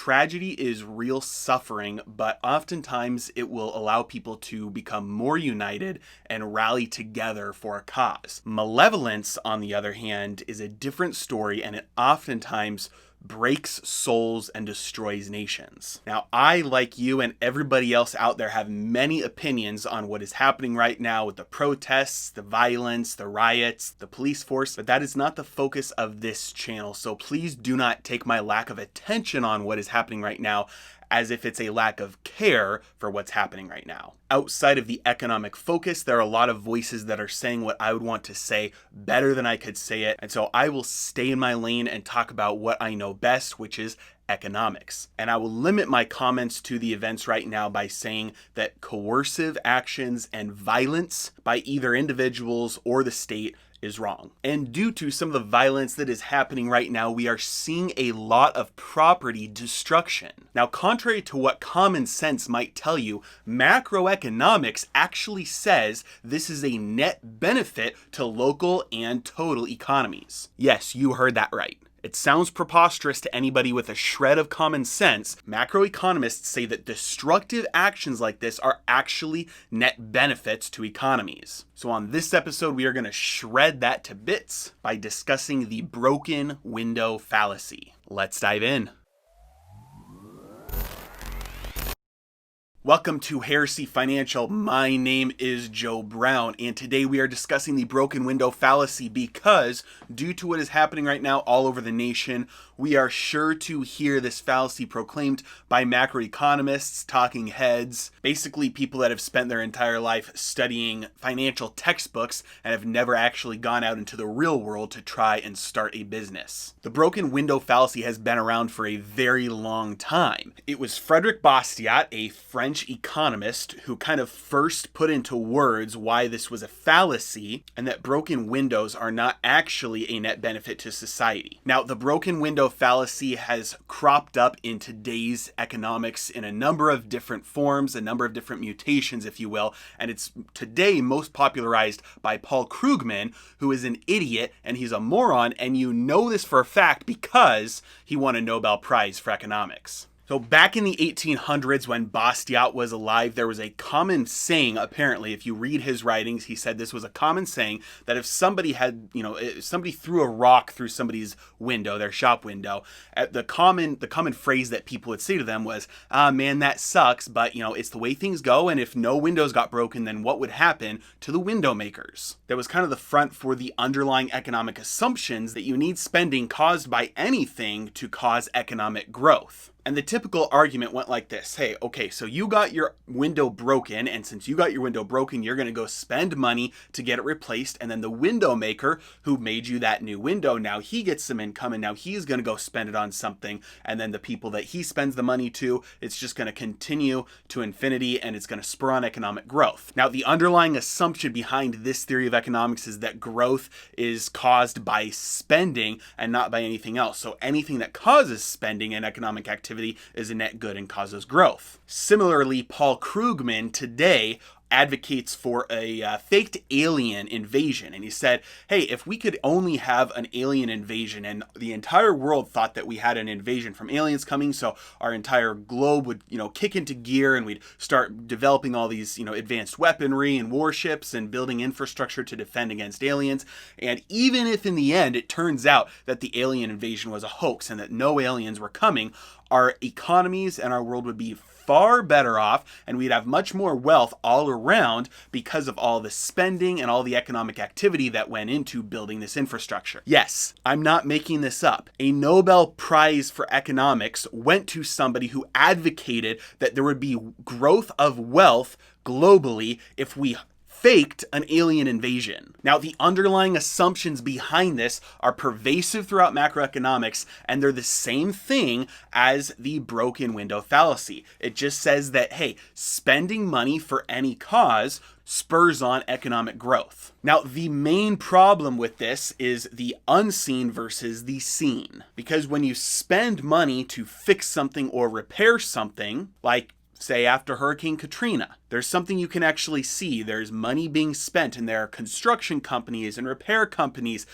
tragedy is real suffering, but oftentimes it will allow people to become more united and rally together for a cause. Malevolence, on the other hand, is a different story, and it oftentimes breaks souls and destroys nations. Now, I, like you and everybody else out there, have many opinions on what is happening right now with the protests, the violence, the riots, the police force, but that is not the focus of this channel. So please do not take my lack of attention on what is happening right now as if it's a lack of care for what's happening right now. Outside of the economic focus, there are a lot of voices that are saying what I would want to say better than I could say it. And so I will stay in my lane and talk about what I know best, which is economics. And I will limit my comments to the events right now by saying that coercive actions and violence by either individuals or the state is wrong. And due to some of the violence that is happening right now, we are seeing a lot of property destruction. Now, contrary to what common sense might tell you, macroeconomics actually says this is a net benefit to local and total economies. Yes, you heard that right. It sounds preposterous to anybody with a shred of common sense. Macroeconomists say that destructive actions like this are actually net benefits to economies. So on this episode, we are going to shred that to bits by discussing the broken window fallacy. Let's dive in. Welcome to Heresy Financial. My name is Joe Brown, and today we are discussing the broken window fallacy because due to what is happening right now all over the nation, we are sure to hear this fallacy proclaimed by macroeconomists, talking heads, basically people that have spent their entire life studying financial textbooks and have never actually gone out into the real world to try and start a business. The broken window fallacy has been around for a very long time. It was Frederick Bastiat, a French economist, who kind of first put into words why this was a fallacy and that broken windows are not actually a net benefit to society. Now, the broken window fallacy has cropped up in today's economics in a number of different forms, a number of different mutations, if you will, and it's today most popularized by Paul Krugman, who is an idiot and he's a moron, and you know this for a fact because he won a Nobel Prize for economics. So back in the 1800s, when Bastiat was alive, there was a common saying, apparently, if you read his writings, he said this was a common saying that if somebody had, if somebody threw a rock through somebody's window, their shop window, the common phrase that people would say to them was, man, that sucks, but, it's the way things go, and if no windows got broken, then what would happen to the window makers? That was kind of the front for the underlying economic assumptions that you need spending caused by anything to cause economic growth. And the typical argument went like this. Hey, okay, so you got your window broken, and since you got your window broken, you're going to go spend money to get it replaced, and then the window maker who made you that new window, now he gets some income, and now he's going to go spend it on something, and then the people that he spends the money to, it's just going to continue to infinity, and it's going to spur on economic growth. Now, the underlying assumption behind this theory of economics is that growth is caused by spending and not by anything else. So anything that causes spending and economic activity is a net good and causes growth. Similarly, Paul Krugman today advocates for a faked alien invasion. And he said, hey, if we could only have an alien invasion and the entire world thought that we had an invasion from aliens coming, so our entire globe would, kick into gear and we'd start developing all these, advanced weaponry and warships and building infrastructure to defend against aliens. And even if in the end it turns out that the alien invasion was a hoax and that no aliens were coming, our economies and our world would be far better off, and we'd have much more wealth all around because of all the spending and all the economic activity that went into building this infrastructure. Yes, I'm not making this up. A Nobel Prize for economics went to somebody who advocated that there would be growth of wealth globally if we faked an alien invasion. Now, the underlying assumptions behind this are pervasive throughout macroeconomics, and they're the same thing as the broken window fallacy. It just says that, hey, spending money for any cause spurs on economic growth. Now, the main problem with this is the unseen versus the seen. Because when you spend money to fix something or repair something, like say after Hurricane Katrina. There's something you can actually see. There's money being spent, and there are construction companies and repair companies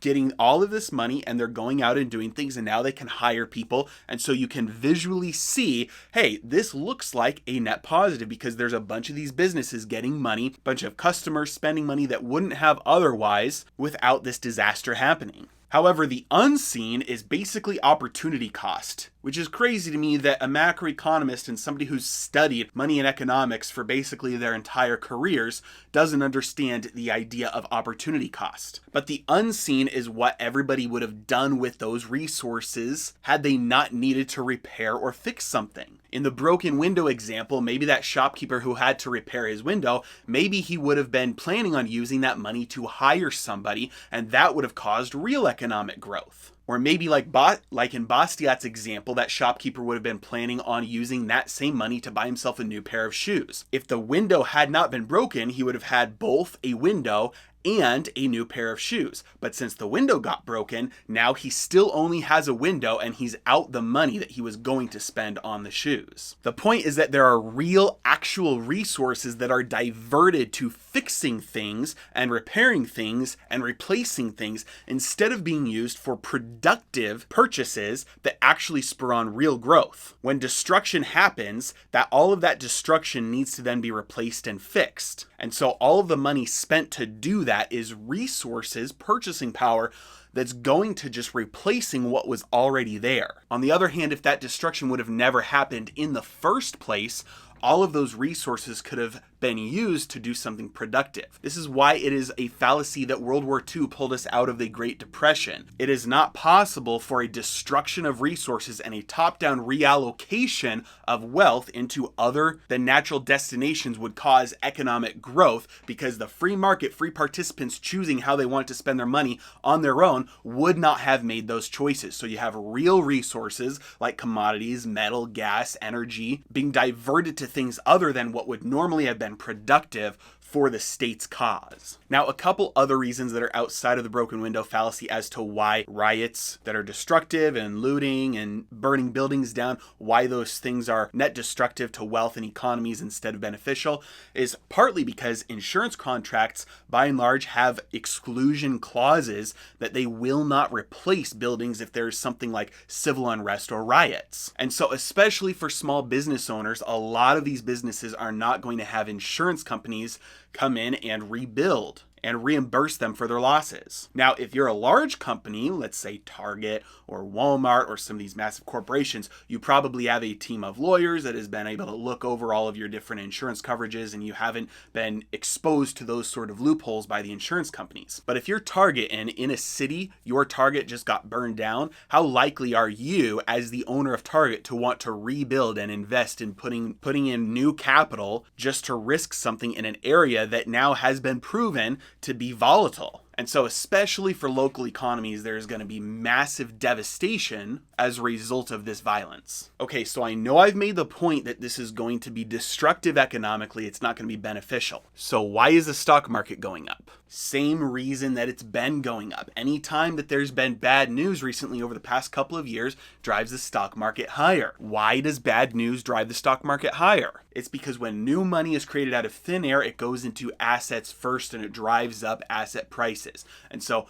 getting all of this money, and they're going out and doing things, and now they can hire people. And so you can visually see, hey, this looks like a net positive because there's a bunch of these businesses getting money, a bunch of customers spending money that wouldn't have otherwise without this disaster happening. However, the unseen is basically opportunity cost, which is crazy to me that a macroeconomist and somebody who's studied money and economics for basically their entire careers doesn't understand the idea of opportunity cost. But the unseen is what everybody would have done with those resources had they not needed to repair or fix something. In the broken window example, maybe that shopkeeper who had to repair his window, maybe he would have been planning on using that money to hire somebody, and that would have caused real economic growth. Or maybe like in Bastiat's example, that shopkeeper would have been planning on using that same money to buy himself a new pair of shoes. If the window had not been broken, he would have had both a window and a new pair of shoes. But since the window got broken, now he still only has a window and he's out the money that he was going to spend on the shoes. The point is that there are real, actual resources that are diverted to fixing things and repairing things and replacing things instead of being used for productive purchases that actually spur on real growth. When destruction happens, all of that destruction needs to then be replaced and fixed. And so all of the money spent to do that is resources, purchasing power, that's going to just replacing what was already there. On the other hand, if that destruction would have never happened in the first place, all of those resources could have been used to do something productive. This is why it is a fallacy that World War II pulled us out of the Great Depression. It is not possible for a destruction of resources and a top-down reallocation of wealth into other than natural destinations would cause economic growth, because the free market, free participants choosing how they want to spend their money on their own would not have made those choices. So you have real resources like commodities, metal, gas, energy being diverted to things other than what would normally have been productive for the state's cause. Now, a couple other reasons that are outside of the broken window fallacy as to why riots that are destructive and looting and burning buildings down, why those things are net destructive to wealth and economies instead of beneficial, is partly because insurance contracts, by and large, have exclusion clauses that they will not replace buildings if there's something like civil unrest or riots. And so, especially for small business owners, a lot of these businesses are not going to have insurance companies come in and rebuild and reimburse them for their losses. Now, if you're a large company, let's say Target or Walmart or some of these massive corporations, you probably have a team of lawyers that has been able to look over all of your different insurance coverages, and you haven't been exposed to those sort of loopholes by the insurance companies. But if you're Target and in a city, your Target just got burned down, how likely are you as the owner of Target to want to rebuild and invest in putting in new capital just to risk something in an area that now has been proven to be volatile? And so, especially for local economies, there's going to be massive devastation as a result of this violence. Okay, so I know I've made the point that this is going to be destructive economically. It's not going to be beneficial. So why is the stock market going up? Same reason that it's been going up. Anytime that there's been bad news recently over the past couple of years drives the stock market higher. Why does bad news drive the stock market higher? It's because when new money is created out of thin air, it goes into assets first and it drives up asset prices. And so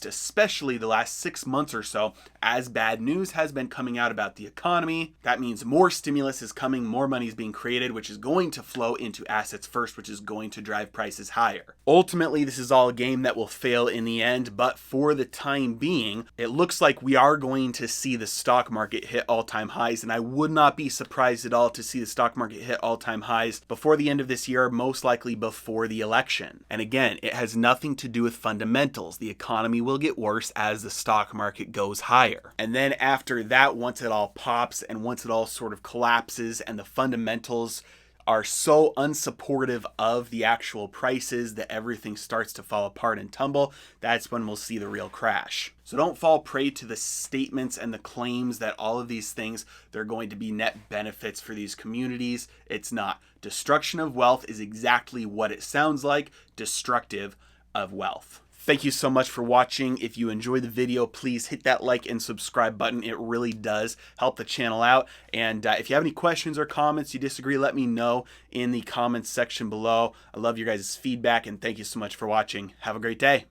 especially the last 6 months or so, as bad news has been coming out about the economy, that means more stimulus is coming, more money is being created, which is going to flow into assets first, which is going to drive prices higher. Ultimately, this is all a game that will fail in the end, but for the time being, it looks like we are going to see the stock market hit all-time highs, and I would not be surprised at all to see the stock market hit all-time highs before the end of this year, most likely before the election. And again, it has nothing to do with fundamentals. The economy will get worse as the stock market goes higher. And then after that, once it all pops and once it all sort of collapses and the fundamentals are so unsupportive of the actual prices that everything starts to fall apart and tumble, that's when we'll see the real crash. So don't fall prey to the statements and the claims that all of these things, they're going to be net benefits for these communities. It's not. Destruction of wealth is exactly what it sounds like, destructive of wealth. Thank you so much for watching. If you enjoyed the video, please hit that like and subscribe button. It really does help the channel out. And if you have any questions or comments, you disagree, let me know in the comments section below. I love your guys' feedback, and thank you so much for watching. Have a great day.